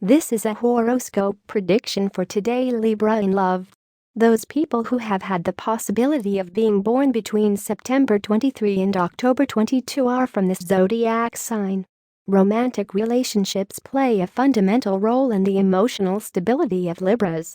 This is a horoscope prediction for today, Libra in love. Those people who have had the possibility of being born between September 23 and October 22 are from this zodiac sign. Romantic relationships play a fundamental role in the emotional stability of Libras.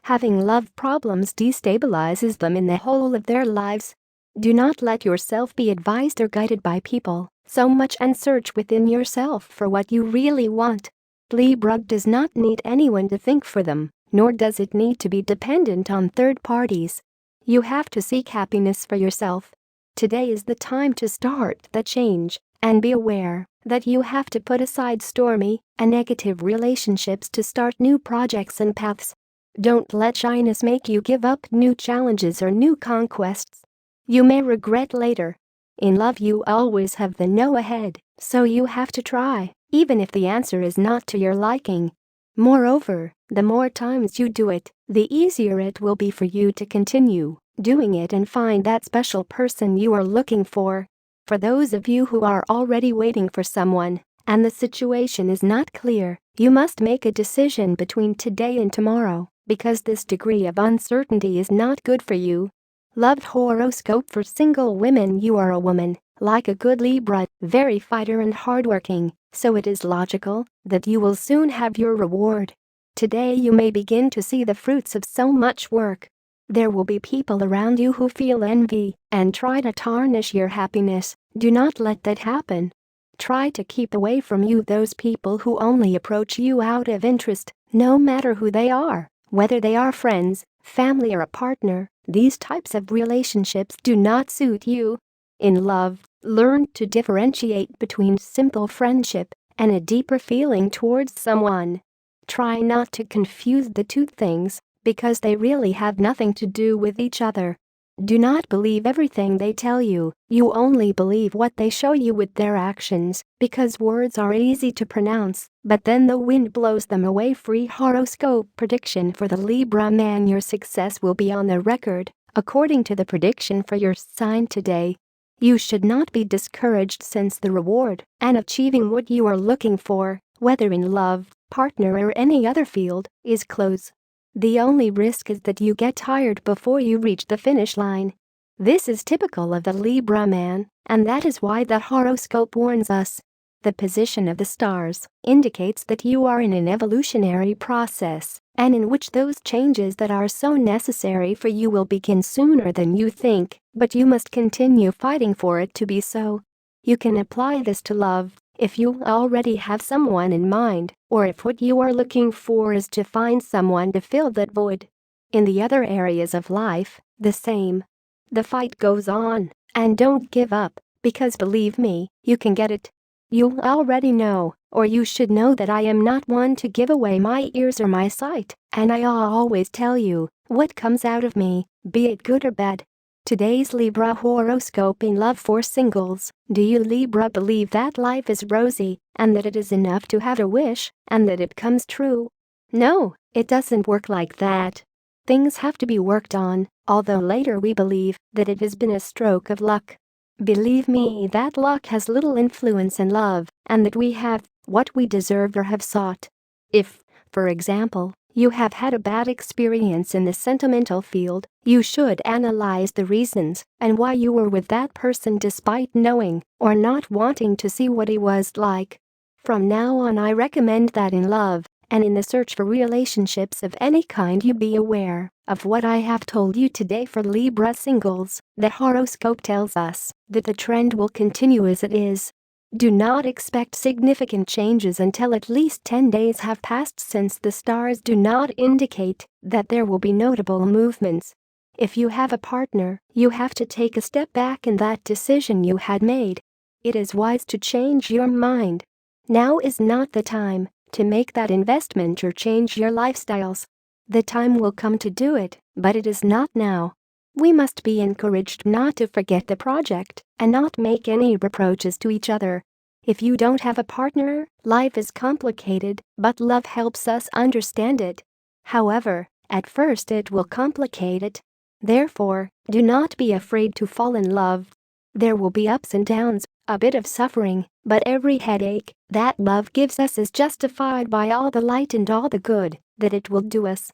Having love problems destabilizes them in the whole of their lives. Do not let yourself be advised or guided by people so much and search within yourself for what you really want. Libra does not need anyone to think for them, nor does it need to be dependent on third parties. You have to seek happiness for yourself. Today is the time to start the change, and be aware that you have to put aside stormy and negative relationships to start new projects and paths. Don't let shyness make you give up new challenges or new conquests. You may regret later. In love, you always have the no ahead, so you have to try, even if the answer is not to your liking. Moreover, the more times you do it, the easier it will be for you to continue doing it and find that special person you are looking for. For those of you who are already waiting for someone, and the situation is not clear, you must make a decision between today and tomorrow, because this degree of uncertainty is not good for you. Loved horoscope for single women. You are a woman, like a good Libra, very fighter and hardworking, so it is logical that you will soon have your reward. Today you may begin to see the fruits of so much work. There will be people around you who feel envy and try to tarnish your happiness. Do not let that happen. Try to keep away from you those people who only approach you out of interest, no matter who they are, whether they are friends, family or a partner. These types of relationships do not suit you. In love, learn to differentiate between simple friendship and a deeper feeling towards someone. Try not to confuse the two things, because they really have nothing to do with each other. Do not believe everything they tell you. You only believe what they show you with their actions, because words are easy to pronounce, but then the wind blows them away. Free horoscope prediction for the Libra man. Your success will be on the record, according to the prediction for your sign today. You should not be discouraged, since the reward and achieving what you are looking for, whether in love, partner or any other field, is close. The only risk is that you get tired before you reach the finish line. This is typical of the Libra man, and that is why the horoscope warns us. The position of the stars indicates that you are in an evolutionary process, and in which those changes that are so necessary for you will begin sooner than you think, but you must continue fighting for it to be so. You can apply this to love if you already have someone in mind, or if what you are looking for is to find someone to fill that void. In the other areas of life, the same. The fight goes on, and don't give up, because believe me, you can get it. You already know, or you should know, that I am not one to give away my ears or my sight, and I always tell you what comes out of me, be it good or bad. Today's Libra horoscope in love for singles. Do you Libra believe that life is rosy, and that it is enough to have a wish, and that it comes true? No, it doesn't work like that. Things have to be worked on, although later we believe that it has been a stroke of luck. Believe me, that luck has little influence in love, and that we have what we deserve or have sought. If, for example, you have had a bad experience in the sentimental field, you should analyze the reasons and why you were with that person despite knowing or not wanting to see what he was like. From now on, I recommend that in love and in the search for relationships of any kind, you be aware of what I have told you today. For Libra singles, the horoscope tells us that the trend will continue as it is. Do not expect significant changes until at least 10 days have passed, since the stars do not indicate that there will be notable movements. If you have a partner, you have to take a step back in that decision you had made. It is wise to change your mind. Now is not the time to make that investment or change your lifestyles. The time will come to do it, but it is not now. We must be encouraged not to forget the project and not make any reproaches to each other. If you don't have a partner, life is complicated, but love helps us understand it. However, at first it will complicate it. Therefore, do not be afraid to fall in love. There will be ups and downs, A bit of suffering, but every headache that love gives us is justified by all the light and all the good that it will do us.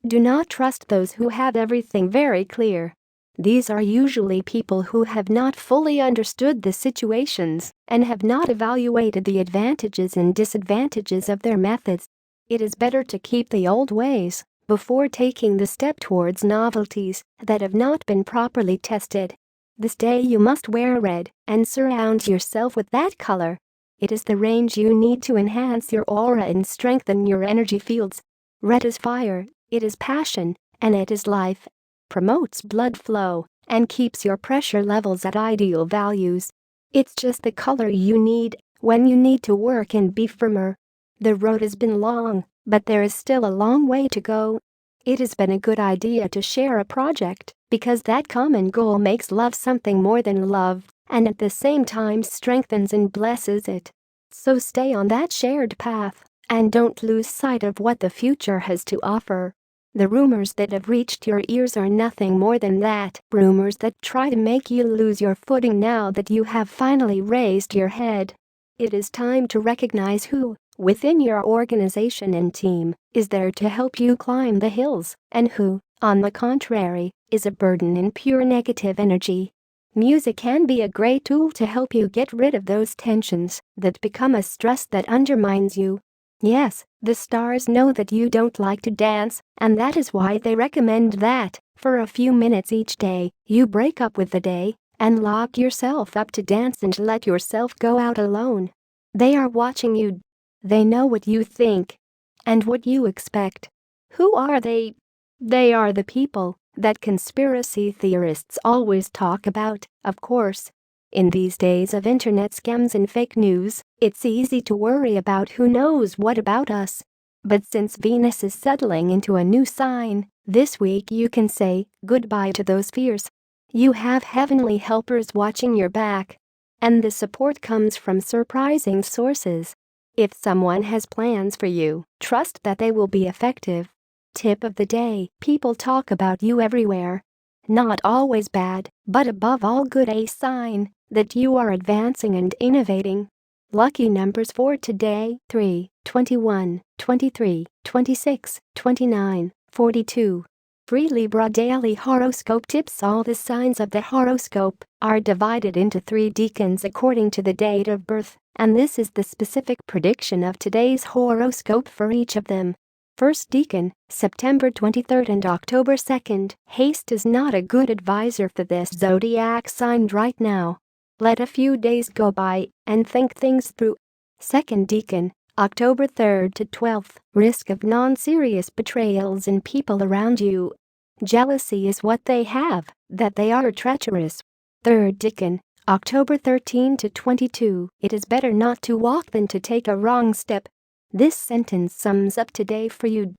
Do not trust those who have everything very clear. These are usually people who have not fully understood the situations and have not evaluated the advantages and disadvantages of their methods. It is better to keep the old ways before taking the step towards novelties that have not been properly tested. This day you must wear red and surround yourself with that color. It is the range you need to enhance your aura and strengthen your energy fields. Red is fire, it is passion, and it is life. Promotes blood flow and keeps your pressure levels at ideal values. It's just the color you need when you need to work and be firmer. The road has been long, but there is still a long way to go. It has been a good idea to share a project because that common goal makes love something more than love and at the same time strengthens and blesses it. So stay on that shared path and don't lose sight of what the future has to offer. The rumors that have reached your ears are nothing more than that, rumors that try to make you lose your footing now that you have finally raised your head. It is time to recognize who, within your organization and team, is there to help you climb the hills, and who, on the contrary, is a burden in pure negative energy. Music can be a great tool to help you get rid of those tensions that become a stress that undermines you. Yes, the stars know that you don't like to dance, and that is why they recommend that, for a few minutes each day, you break up with the day and lock yourself up to dance and let yourself go out alone. They are watching you. They know what you think and what you expect. Who are they? They are the people that conspiracy theorists always talk about, of course. In these days of internet scams and fake news, it's easy to worry about who knows what about us. But since Venus is settling into a new sign, this week you can say goodbye to those fears. You have heavenly helpers watching your back. And the support comes from surprising sources. If someone has plans for you, trust that they will be effective. Tip of the day: people talk about you everywhere. Not always bad, but above all good, a sign that you are advancing and innovating. Lucky numbers for today: 3, 21, 23, 26, 29, 42. Free Libra Daily Horoscope Tips. All the signs of the horoscope are divided into 3 decans according to the date of birth, and this is the specific prediction of today's horoscope for each of them. First decan, September 23rd and October 2nd. Haste is not a good advisor for this zodiac sign right now. Let a few days go by and think things through. Second decan, October 3rd to 12th. Risk of non-serious betrayals in people around you. Jealousy is what they have, that they are treacherous. Third decan, October 13 to 22. It is better not to walk than to take a wrong step. This sentence sums up today for you.